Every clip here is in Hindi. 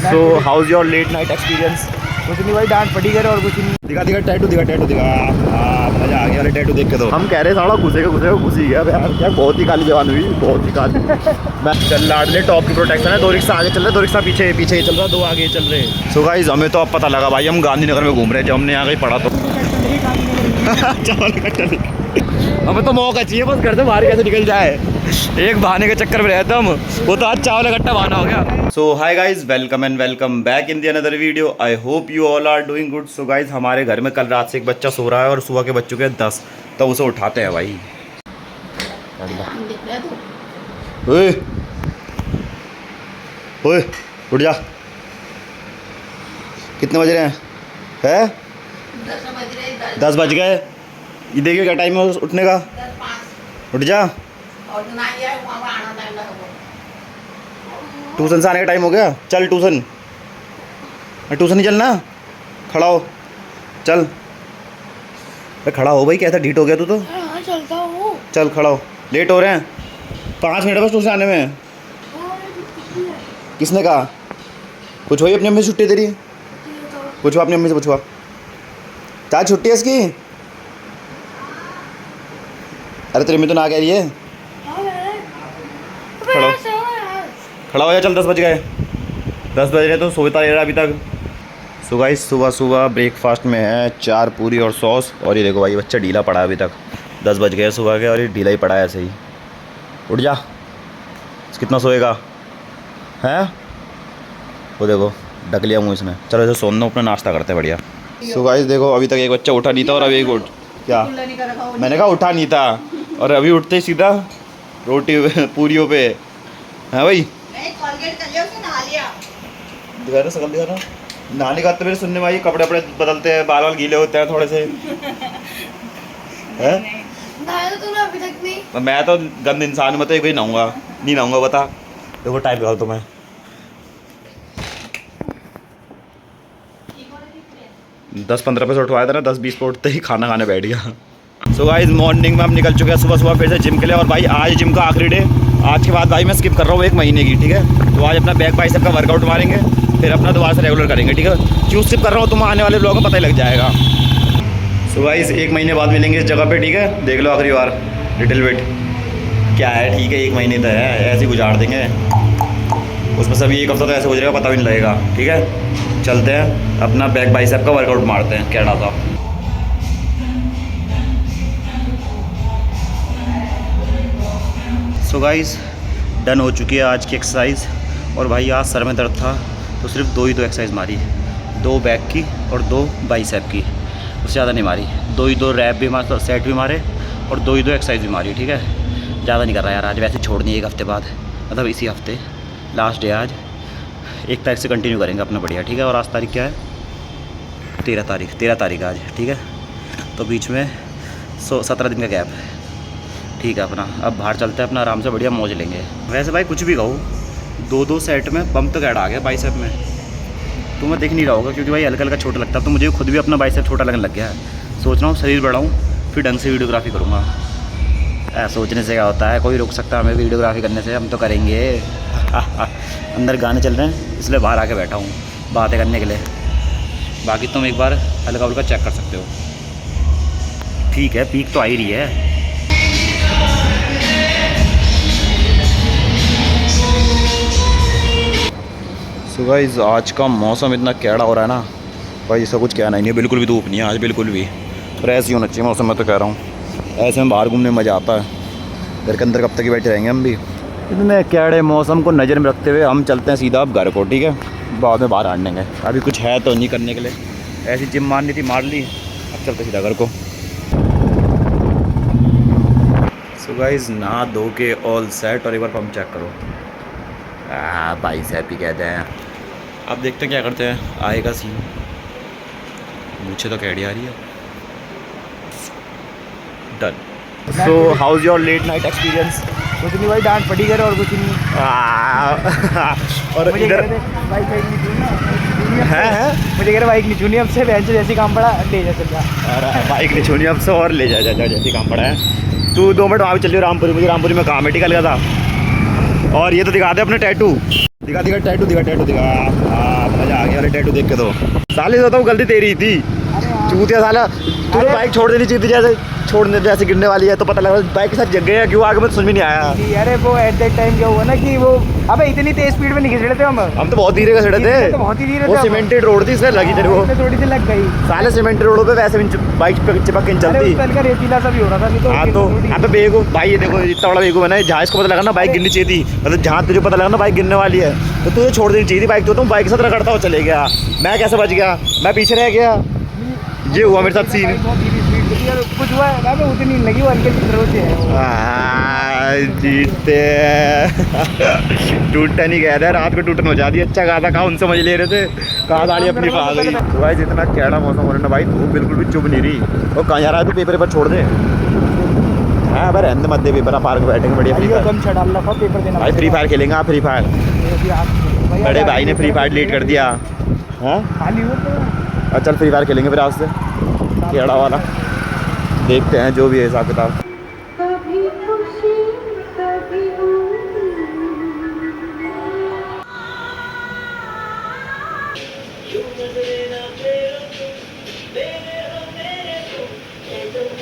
So how's your late night experience? कुछ नहीं भाई, डांट पड़ी कर और कुछ नहीं। दिखा टैटू दिखा मजा आ गया वाले टैटू देख के। तो हम कह रहे साला घुसे घुस ही गया यार। क्या बहुत ही काली जवान हुई, बहुत ही काली। मैं चल लाडले टॉप की प्रोटेक्शन है। 2 रिक्शा आगे चल रहे, 2 रिक्शा पीछे ही चल रहा, 2 आगे चल रहे। सो गाइस हमें तो अब पता लगा भाई, हम गांधीनगर में घूम रहे हैं। जब हमने यहाँ कहीं पढ़ा तो हमें तो मौका चाहिए बस, घर से बाहर कैसे निकल जाए। एक बहाने के चक्कर में रहते हम, वो तो आज चावल इकट्ठा बहाना हो गया। So hi guys, welcome and welcome back in the another video. I hope you all are doing good. So guys हमारे घर में कल रात से एक बच्चा सो रहा है और सुबह के बच्चों के 10, तो उसे उठाते हैं भाई। ओए ओए उठ जा। कितने बज रहे हैं? 10 बज गए। ये देखिए क्या टाइम है उठने का। उठ जा। ट्यूशन से आने का टाइम हो गया, चल ट्यूशन नहीं चलना। खड़ा हो, चल। अरे खड़ा हो भाई, कैसा ढीठ हो गया तू तो। चलता हूँ। चल खड़ा हो, लेट हो रहे हैं। 5 मिनट बस ट्यूशन आने में। किसने कहा? पूछो ही अपनी अम्मी से छुट्टी तेरी। पूछो अपनी अम्मी से, पूछो चाहे छुट्टी है इसकी। अरे तेरी अम्मी तो ना कह रही है। खड़ा हो जा, चल 10 बज गए। 10 बज रहे तो सोता रह रहा अभी तक। सो गाइस सुबह ब्रेकफास्ट में है 4 पूरी और सॉस। और ये देखो भाई बच्चा ढीला पड़ा है अभी तक। 10 बज गए सुबह के और ये ढीला ही पड़ा है ऐसे ही। उठ जा, कितना सोएगा हैं? वो देखो ढक लिया मुँह इसने। चलो इसे सोन दो, अपना नाश्ता करते हैं बढ़िया। सो गाइस देखो अभी तक एक बच्चा उठा नहीं था और अभी एक उठ क्या मैंने कहा उठा नहीं था और अभी उठते ही सीधा रोटी पूरियों पे है भाई। दिखा रहा सकल, दिखा रहा। नहाने का तो मेरे सुनने में आई, कपड़े वपड़े बदलते हैं, बाल वाल गीले होते हैं थोड़े से हैं। अभी तक नहीं। मैं तो गंद इंसान में तो एक भी नहाऊंगा, नहीं नहाऊंगा बता। देखो टाइम दिखाओ तुम्हें। 10-15 पे से उठवाया था ना, 10-20 पे उठते ही खाना खाने बैठ गया। सो गाइस मॉर्निंग में हम निकल चुके हैं सुबह फिर से जिम के लिए। और भाई आज जिम का आखिरी डे। आज के बाद भाई मैं स्किप कर रहा हूँ 1 महीने की, ठीक है। तो आज अपना बैक बाइसेप का वर्कआउट मारेंगे, फिर अपना दोबारा से रेगुलर करेंगे, ठीक है। क्यों स्किप कर रहा हूँ तुम आने वाले लोगों को पता ही लग जाएगा। सो गाइस 1 महीने बाद मिलेंगे इस जगह पे, ठीक है। देख लो आखिरी बार लिटिल बिट क्या है, ठीक है। 1 महीने तो है, ऐसे ही गुजार देंगे। उसमें सभी 1 हफ्ता तो ऐसे हो जाएगा, पता भी नहीं लगेगा, ठीक है। चलते हैं अपना बैक बाइसेप का वर्कआउट मारते हैं कैडा था। सो गाइस डन हो चुकी है आज की एक्सरसाइज। और भाई आज सर में दर्द था तो सिर्फ 2 ही एक्सरसाइज मारी, 2 बैक की और 2 बाइसेप की, उससे ज़्यादा नहीं मारी। 2 ही 2 रैप भी मारे, सेट भी मारे और 2 ही 2 एक्सरसाइज भी मारी, ठीक है। ज़्यादा नहीं कर रहा यार आज, वैसे छोड़नी है 1 हफ्ते बाद, मतलब इसी हफ्ते लास्ट डे आज। 1 तारीख से कंटिन्यू करेंगे अपना बढ़िया, ठीक है। और आज तारीख क्या है? 13 तारीख आज, ठीक है। तो बीच में 17 दिन का गैप, ठीक है। अपना अब बाहर चलते हैं, अपना आराम से बढ़िया मौज लेंगे। वैसे भाई कुछ भी कहो, 2 सेट में पंप तो ऐड आ गया बाइसेप में। तो मैं देख नहीं रहा होगा क्योंकि भाई हल्का हल्का छोटा लगता है। तो मुझे खुद भी अपना बाइसेप छोटा लगने लग गया है। सोच रहा हूँ शरीर बढ़ाऊँ फिर ढंग से वीडियोग्राफी करूँगा। सोचने से क्या होता है, कोई रोक सकता है हमें वीडियोग्राफी करने से? हम तो करेंगे। अंदर गाने चल रहे हैं इसलिए बाहर आके बैठा हूँ बातें करने के लिए। बाकी तुम एक बार हल्का हल्का चेक कर सकते हो, ठीक है। पीक तो आ ही रही है। सो गाइस आज का मौसम इतना कैड़ा हो रहा है ना भाई, इसका कुछ कहना ही नहीं है। बिल्कुल भी धूप नहीं है आज, बिल्कुल भी। पर ऐसे ही होना चाहिए मौसम, मैं तो कह रहा हूँ। ऐसे में बाहर घूमने में मज़ा आता है। घर के अंदर कब तक ही बैठे रहेंगे हम भी। इतने कैड़े मौसम को नज़र में रखते हुए हम चलते हैं सीधा अब घर को, ठीक है। बाद में बाहर हारनेंगे, अभी कुछ है तो नहीं करने के लिए। ऐसी जिम मारनी थी, मार ली, अब चलते सीधा घर को। सो गाइस नहा धो के ऑल सेट। और एक बार पंप चेक करो, बाइसेप ही कहते हैं। अब देखते क्या करते हैं, आएगा सीन। मुझे तो कैडी आ रही है। Done. So how's your late night experience? कुछ नहीं भाई, डांट पड़ी कर और कुछ नहीं। और इधर बाइक है मुझे कह रहा बाइक नहीं छूनी अब से, बहन से जैसी काम पड़ा ले जा चल जा। अरे बाइक नहीं छूनी अब से, और ले जा जैसी काम पड़ा है। तू 2 मिनट वहाँ भी चल रही हो रामपुरी, मुझे रामपुरी में काम है, टिका लगा था। और ये तो दिखा दे अपने टैटू, दिखा टैटू दिखा। ये वाले टैटू देख के तो साले तो गलती तेरी ही थी चूतिया साला तूने बाइक छोड़ देनी चाहिए थी जैसे छोड़ने जैसे गिरने वाली है तो पता लगा बाइक के साथ जग गया क्यों आगे मुझे समझ में नहीं आया। अरे वो एट दैट टाइम क्या हुआ ना कि वो अबे इतनी तेज स्पीड में नहीं खिंच थे हम तो बहुत धीरे का सड़े थे तो बहुत ही धीरे वो सीमेंटेड रोड थी इसलिए लगी तेरे को थोड़ी सी लग गई साले सीमेंटेड रोड पे वैसे भी बाइक पे चिपक के चलती का रेतीला सा भी हो रहा था नहीं तो हाँ तो यहाँ पे बेवकूफ भाई ये देखो इतना बड़ा बेवकूफ है ना जहाँ इसको पता लगा ना बाइक गिरनी चाहिए थी मतलब जहाँ तुझे पता लगा ना बाइक गिरने वाली है तो तुझे छोड़ देनी चाहिए थी बाइक तो तुम बाइक के साथ रगड़ता हुआ चले गया मैं कैसे बच गया मैं पीछे रह गया ये हुआ मेरे साथ सीन कुछ हुआ है मैं उतनी लगी वो हल्के से जीते टूटन ही गया था रात को टूटन हो जाती अच्छा कहा था कहाँ उनसे मजे ले रहे थे कहाँ गाड़ी अपनी आ गई तो भाई जितना कैड़ा मौसम हो रहा है ना भाई धूप बिल्कुल भी चुभ नहीं रही और कहाँ जा रहा है तू पेपर पर छोड़ दे हाँ भाई रहने मत दे पेपर पार्क में बैठेंगे बढ़िया फ्री फायर भाई फ्री फायर खेलेंगे आप फ्री फायर बड़े भाई ने फ्री फायर डिलीट कर दिया हाँ चल फ्री फायर खेलेंगे फिर आज से केड़ा वाला देखते हैं जो भी है हिसाब किताब।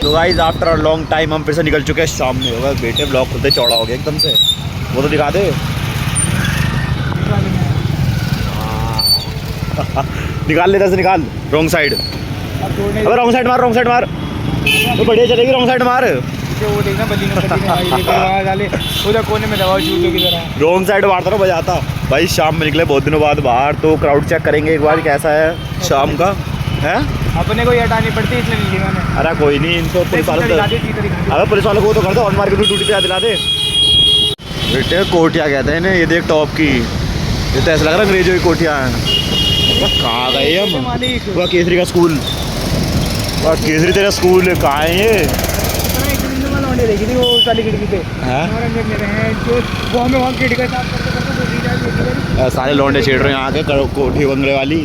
तो guys after a long time हम फिर से निकल चुके हैं शाम में होगा बेटे ब्लॉक खुलते चौड़ा हो गया एकदम से वो तो दिखा दे निकाल ले से निकाल रॉन्ग साइड अबे रॉन्ग साइड मार तो बढ़िया चलेगी रॉन्ग साइड मार वो देखना उधर कोने में दबाओ जूते की तरह रॉन्ग साइड मारता ना बजाता भाई शाम में निकले बहुत दिनों बाद बाहर तो क्राउड चेक करेंगे एक बार कैसा है शाम का है अपने को ये हटानी पड़ती है इसलिए नहीं ली मैंने अरे कोई नहीं इनको पुलिस वालों अरे पुलिस वालों को तो कर दो और मार के ड्यूटी पे दिला दे बेटे कोटिया कहते हैं इन्हें ये देख टॉप की ये तो ऐसा लग रहा है अंग्रेजों की कोटियाँ हैं कहाँ गए हम वह केसरी का स्कूल वह केसरी तेरा स्कूल कहाँ है ये देखी थी वो साली खिड़की पे सारे लौंडे छेड़ रहे हैं यहाँ के कोठी बंगले वाली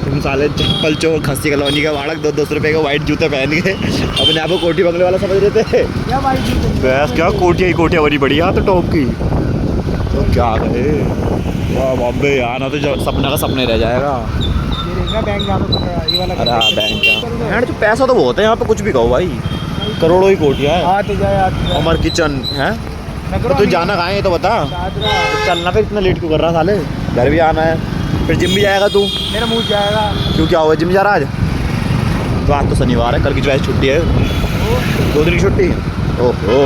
तुम साले चप्पल चो खस्सी कॉलोनी का भाड़ा 200 रुपये का वाइट जूते पहन के अपने आप को कोठी बंगले वाला समझ रहे थे बस क्या कोटिया ही कोटिया बनी पड़ी यहाँ तो टॉप की तो क्या कहे वाह बॉम्बे आना तो सपना का सपने रह जाएगा अरे बैंक जो पैसा तो बहुत है यहाँ पे कुछ भी कहो भाई करोड़ों ही कोटियाँ है अमर किचन है तो तू जाना कहाँ है तो बता तो चलना फिर इतना लेट क्यों कर रहा साले घर भी आना है फिर जिम भी जाएगा तू मेरा मूड जाएगा क्यों क्या हुआ जिम जा रहा आज तो आज तो शनिवार है कल की जो है छुट्टी है 2 दिन की छुट्टी ओहो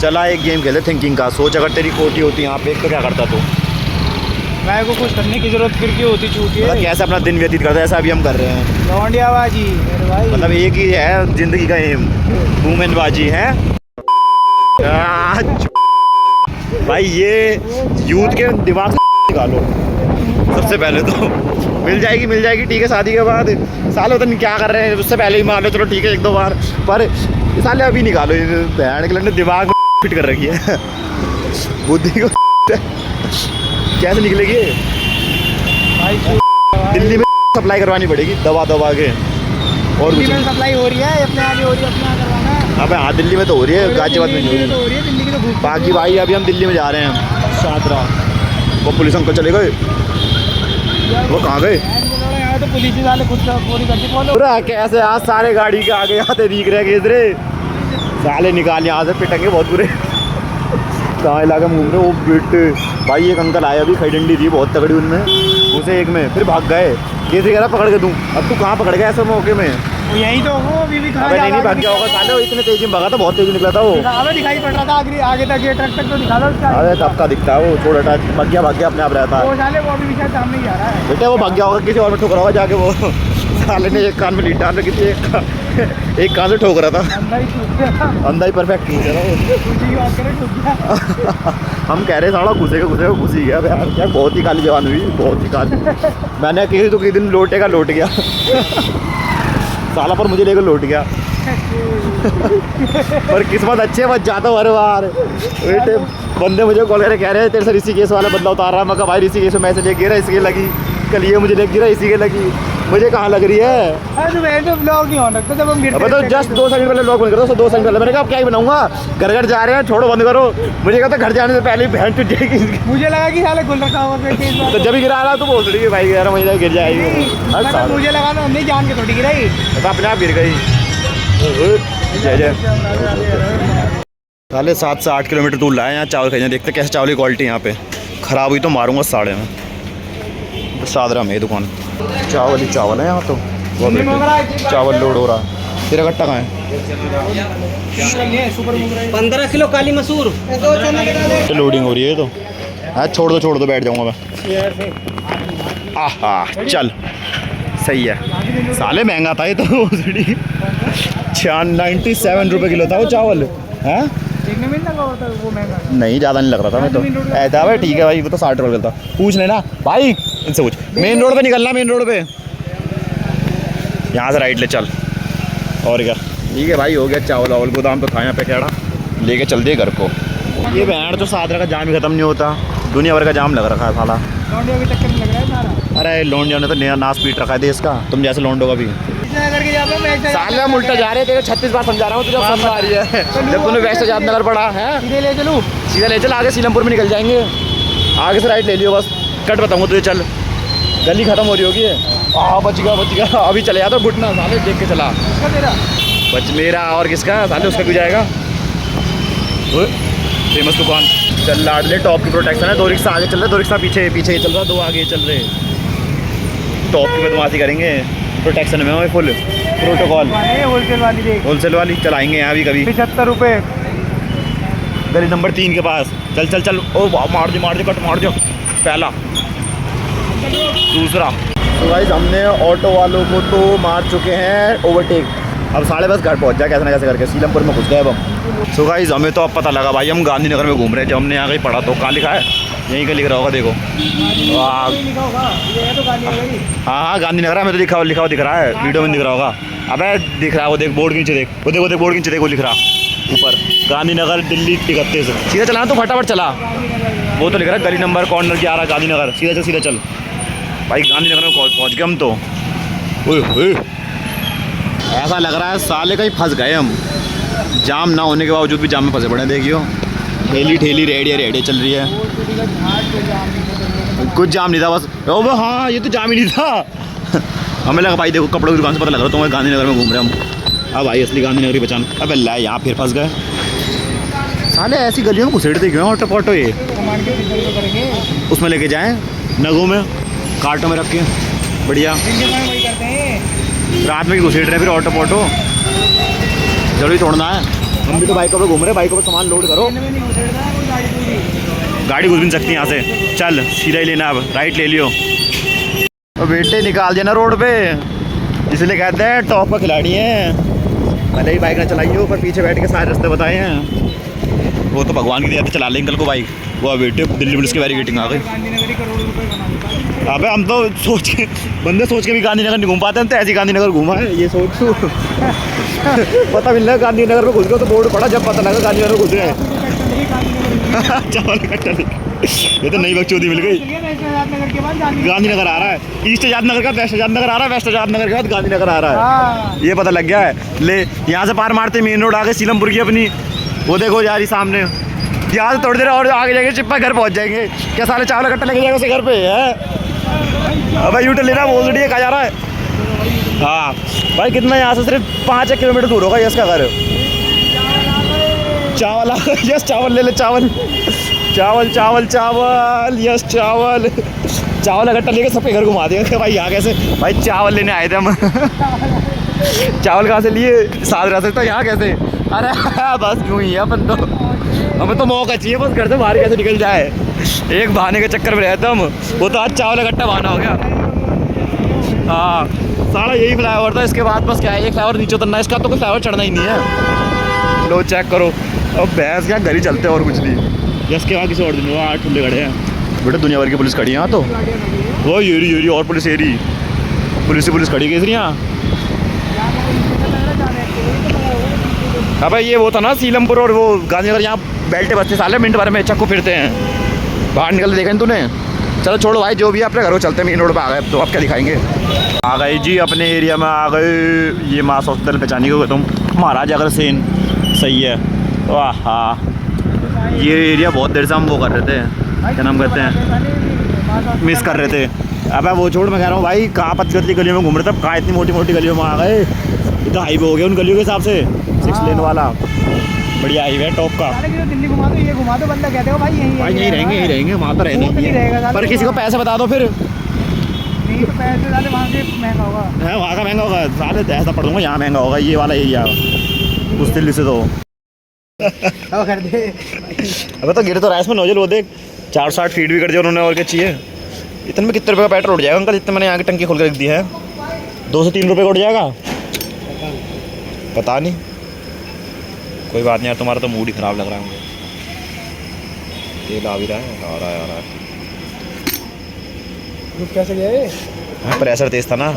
चला एक गेम खेले थिंकिंग का सोच अगर तेरी कोटी होती यहाँ पे तो क्या करता तू मैं को कुछ करने की जरूरत फिर क्यों होती छूटी है कैसे अपना दिन व्यतीत करता है ऐसा अभी हम कर रहे हैं लौंडियाबाजी मेरे भाई मतलब एक ही है जिंदगी का एम वुमेनबाजी है भाई ये यूथ के दिमाग से निकालो सबसे पहले तो मिल जाएगी ठीक है शादी के बाद साले पता नहीं क्या कर रहे हैं उससे पहले ही मार लो चलो ठीक है 1-2 बार पर साले अभी निकालो बहन के लड़ने दिमाग में फिट कर रखी है बुद्धि को कैसे निकलेगी दिल्ली में सप्लाई करवानी पड़ेगी दवा के और दिल्ली में सप्लाई हो रही है अपने आगे हो रही है अपने यहाँ करवाना है अबे हाँ दिल्ली में तो हो रही है गाजियाबाद में नहीं हो रही दिल्ली की तो बाकी भाई अभी हम दिल्ली में जा रहे हैं शादरा वो पुलिस अंकल चले गए वो कहाँ गए तो पुलिस वाले खुद पूरी करती फॉलो पूरा कैसे आज सारे गाड़ी के आगे आते दिख रहे रे साले निकाल यहाँ से पिटेंगे बहुत बुरे कहाँ इलाके में घूम रहे वो बेटे भाई एक अंकल आए अभी खड़ी डंडी थी बहुत तगड़ी उनमें उसे एक में फिर भाग गए कैसे कह रहा पकड़ के दूँ अब तू कहाँ पकड़ गया ऐसे मौके में यही तो वो अभी भी अबे नहीं भाग गया होगा साले इतने तेजी में भागा था बहुत तेजी निकला था वो दिखाई पड़ रहा था आगे तक ये ट्रक तक तो दिखा था अरे तब का दिखता है वो छोटा भाग गया अपने आप रहता है वो साले वो अभी भी शायद सामने ही आ रहा है बेटा वो भाग गया होगा किसी और में ठोकरा होगा जाके वो साले ने एक कान में लीड डाल किसी एक कान से ठोक रहा था अंधा ही परफेक्ट हम कह रहे साला घुसेगा घुस ही गया यार क्या बहुत ही काली जवान हुई बहुत ही काली मैंने किसी तो किसी दिन लौट गया साला पर मुझे लेकर लौट गया पर किस्मत अच्छी है बच जाता हूँ हर बार बेटे बंदे मुझे कॉल करके कह रहे हैं तेरे से ऋषिकेश वाला बदला उतार रहा मैं कहा भाई ऋषिकेश में ऐसे ले गिरा इसके लगी कल ये मुझे ले गिरा इसी के लगी मुझे कहाँ लग रही है? अरे तो वैसे तो ब्लॉग नहीं ऑन रखता जब हम गिरते अबे तो जस्ट 2 सेकंड पहले ब्लॉग बंद करो, 2 सेकंड पहले मैंने कहा अब क्या ही बनाऊंगा, घर घर जा रहे हैं, छोड़ो बंद करो। मुझे कहता घर जाने से पहले ही बहन टूट जाएगी। मुझे लगा कि साले गुल रखा हुआ था तेज बात। तो जब ही गिरा रहा तो बोल रही है भाई 11 महीने गिर जाएगी। अरे मतलब मुझे लगा ना नहीं जान के थोड़ी गिराई। तो अपने आप गिर गई। जय जय। साले 7 से 8 किलोमीटर दूर लाए यहाँ चावल खरीदने, देखते कैसे चावल की क्वालिटी यहाँ पे। ख़राब हुई तो मारूंगा साढ़े में। तो सादरा में दुकान चावल ही चावल है यहाँ तो। चावल लोड हो रहा है। तेरा कट्टा कहाँ है? 15 किलो काली मसूर लोडिंग हो रही है तो हाँ छोड़ दो बैठ जाऊँगा मैं। आहा चल सही है। साले महंगा था ये तो। 97 रुपये किलो था वो चावल। हैं देखने में लगा होता वो महंगा नहीं ज़्यादा नहीं लग रहा था मैं तो। ऐसा भाई ठीक है भाई वो तो 60 रुपये का था। पूछ लेना भाई इनसे पूछ। मेन रोड पे निकलना, मेन रोड पे यहाँ से राइट ले चल। और क्या ठीक है भाई हो गया चावल वावल गोदाम तो था यहाँ पे केड़ा लेके चल दिए घर को। ये बैंड तो सादरा का जाम ही खत्म नहीं होता, दुनिया भर का जाम लग रखा है साला। लौंडियों के चक्कर में लग रहा है सारा। अरे लौंडियों ने तो नया नाश पीट रखा है देश का, तुम जैसे लौंडो का भी। करके जाता हूं मैं साले हम उल्टा जा रहे हैं, तेरे 36 बार समझा रहा हूँ तुझे समझ आ रही है। जब तूने वैसे जात नगर पड़ा है सीधे ले चलूं। सीधा ले चल, आगे सीलमपुर में निकल जाएंगे। आगे से राइट ले लियो बस, कट बताऊंगा तुझे। चल गली खत्म हो रही होगी। बच गया अभी चले जाता घुटना साले देख के चला। बच मेरा और किसका साले उसका भी जाएगा। फेमस दुकान चल लाडले टॉप की प्रोटेक्शन है। 2 रिक्शा आगे चल रहे, 2 रिक्शा पीछे पीछे चल रहा, 2 आगे चल रहे। टॉप की बदमाशी करेंगे, प्रोटेक्शन में फुल प्रोटोकॉल। होलसेल वाली देख, होलसेल वाली चलाएंगे यहाँ भी कभी। 75 रुपये गली नंबर 3 के पास। चल ओ मार दो कट मार दो। पहला दूसरा तो गाइस हमने ऑटो वालों को तो मार चुके हैं ओवरटेक। अब 10:30 घर पहुंच जाए कैसे ना कैसे करके, सीलमपुर में घुस गए अब हम। सो गाइस हमें तो अब पता लगा भाई, हम गांधीनगर में घूम रहे थे। हमने यहाँ कहीं पढ़ा तो कहाँ लिखा है, यहीं का लिख रहा होगा देखो। हाँ गांधीनगर है, हमें तो लिखा हुआ दिख रहा है, वीडियो में दिख रहा होगा। अबे दिख रहा है वो देख बोर्ड के नीचे देख, वो देख बोर्ड के नीचे देख, वो लिख रहा ऊपर गांधीनगर दिल्ली 31। सीधा चला तो फटाफट चला, वो तो लिख रहा है गली नंबर कॉर्नर 11 गांधीनगर। सीधा चल भाई, गांधीनगर में पहुँच गए हम तो। ओए ऐसा लग रहा है साले कहीं फंस गए हम। जाम ना होने के बावजूद भी जाम में फंसे पड़े, देखियो ठेली रेडिया चल रही है। कुछ जाम नहीं था बस। ओ हाँ ये तो जाम ही नहीं था। हमें लगा भाई देखो कपड़ों की दुकान से पता लग रहा तुम्हें गांधीनगर में घूम रहे हम। अब भाई असली गांधीनगर की पहचान। अब अल्लाह यहाँ फिर फंस गए साले। ऐसी गलियों में घुसेड़ते क्यों ऑटो ये? उसमें लेके जाएं नगों में, कार्टों में रख के बढ़िया। रात में घुसेड़ रहे फिर ऑटो जरूरी छोड़ना है। हम भी तो बाइकों पे घूम रहे, बाइकों पे सामान लोड करो। गाड़ी घुस भी नहीं सकती यहाँ से। चल सीधा ही लेना, अब राइट ले लियो। तो बेटे निकाल देना रोड पे, इसलिए कहते हैं टॉप का खिलाड़ी है। भले ही बाइक ना चलाई हो पर पीछे बैठ के सारे रास्ते बताए हैं। वो तो भगवान की दया से चला लेंगे कल को बाइक। वो बेटे दिल्ली पुलिस की बैरिकेडिंग आ गई। अबे हम तो सोच के भी गांधीनगर नहीं घूम पाते हैं, तो ऐसी गांधीनगर घूमा है ये सोच तू। पता मिल रहा है गांधीनगर में घुस गए तो बोर्ड पड़ा, जब पता लगा गांधीनगर में घुस गए। चावल कट्टा ये तो नई बकचोदी मिल गई। गांधीनगर आ रहा है, ईस्ट आजाद नगर का वेस्ट आजाद नगर आ रहा है, वेस्ट आजाद नगर के बाद गांधीनगर आ रहा है। ये पता लग गया है। ले यहाँ से पार मारते मेन रोड आ गए सीलमपुर की अपनी, वो देखो जा रही सामने। यहाँ से थोड़ी देर और आगे जाएंगे चिप्पा घर पहुँच जाएंगे। क्या साले चावल कट्टा लेके जाएगा उसे घर पे है? अब भाई यूटर्न लेना बोल रही है, कहाँ जा रहा है? हाँ भाई कितना यहाँ से सिर्फ 5 किलोमीटर दूर होगा यस का घर। चावल यस चावल ले ले, चावल यस चावल इकट्ठा लेके सबके घर घुमा देगा। भाई यहाँ कैसे भाई चावल लेने आए थे हम। चावल कहाँ से लिए? सादरा से। तो यहाँ कैसे? अरे बस यूँ ही है अपन तो, हमें तो मौका चाहिए बस घर से बाहर कैसे निकल जाए। एक बहाने के चक्कर में रहते हम, वो तो आज चावल इकट्ठा बहाना हो गया। हाँ सारा यही फ्लाईओवर था, इसके बाद बस क्या है एक फ्लाईओवर नीचे उतरना है, इसका तो कोई फ्लाईओवर चढ़ना ही नहीं है। लो चेक करो, अब भैंस क्या घर ही चलते और कुछ नहीं। जिसके बाद किसी और दिन 8 ठुल्ले खड़े हैं बेटा, दुनिया भर की पुलिस खड़ी है यहाँ तो। वो येरी और पुलिस खड़ी है यहाँ। भाई ये वो था ना सीलमपुर और वो गांधीनगर, यहाँ बेल्टे बजते साले मिनट भर में चक्कू फिरते हैं। बाहर निकल देखा तूने? चलो छोड़ो भाई, जो भी है अपने घरों चलते हैं, मेन रोड पे आ गए तो आप क्या दिखाएंगे। आ गए जी अपने एरिया में, आ गए। ये मास हॉस्पिटल पहचानी होगा तुम, महाराज अग्रसेन। सही है। वाह, ये एरिया बहुत देर से हम वो कर रहे थे, क्या नाम कहते हैं, मिस कर रहे थे। अब वो छोड़, मैं कह रहा हूँ भाई कहाँ पतली पतली गलियों में घूम रहे थे, कहाँ इतनी मोटी मोटी गलियों में आ गए। ये तो हाईवे हो गया उन गलियों के हिसाब से, 6 लेन वाला बढ़िया हाईवे टॉप का। दिल्ली घुमा दो, ये घुमा दो, बंदा कहते हो भाई यहीं रहेंगे, यहीं रहेंगे, वहाँ तो रहना ही है। पर किसी को पैसे बता दो फिर। नहीं तो पैसे ज़्यादा वहाँ से महंगा होगा। है वहाँ का महंगा होगा, साले ऐसा पड़ दूँगा, यहाँ महंगा होगा ये वाला एरिया उस दिल्ली से। तो अब कर दे। अबे तो गिर तो राइस में नोजल वो देख, 460 फीट भी कर दिया उन्होंने, और क्या चाहिए। इतने में कितने रुपये का पेट्रोल उठ जाएगा अंकल, जितने मैंने यहाँ की टंकी खोल कर रख दी है? 2 से 3 रुपये का उठ जाएगा, पता नहीं। कोई बात नहीं यार, तुम्हारा तो मूड ही ख़राब लग रहा है मुझे। तेल आ भी रहा है, आ रहा है, आ रहा है। कैसे गए? हाँ प्रेशर तेज था ना,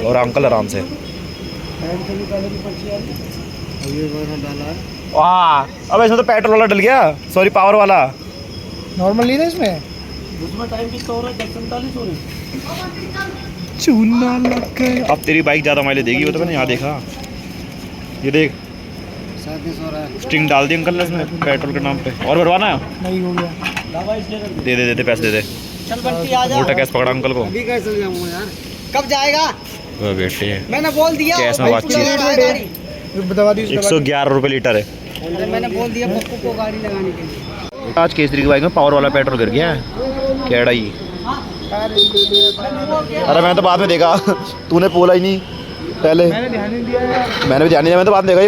और अंकल आराम से। वाह, अब इसमें तो पेट्रोल वाला डल गया, सॉरी पावर वाला। नॉर्मल नहीं था इसमें? टाइम कितना हो रहा है? 10:45 हो रहे हैं। चूना लग गया। अब तेरी बाइक ज़्यादा माइलेज देगी, वो तो मैंने यहाँ देखा। ये देख, स्ट्रिंग डाल दी अंकल ने इसमें पेट्रोल के नाम पे। और भरवाना है? नहीं हो गया। दे दे पैसे दे दे। चल बंटी आ जा। मोटा कैश पकड़ा अंकल को। अभी कैसे जाऊंगा यार? कब जाएगा? वो बेटे मैंने बोल दिया। कैश में बातचीत। दवा दी 111 रुपये लीटर है। अरे मैंने बोल दिया पप्पू को गाड़ी लगाने के लिए। आज केसरी की बाइक में पावर वाला पेट्रोल गिर गया है, कैड़ा ही। अरे मैंने तो बाद में देखा, तूने बोला ही नहीं पहले। मैंने ध्यान नहीं दिया यार। मैंने भी ध्यान नहीं दिया, मैंने तो बाद में देखा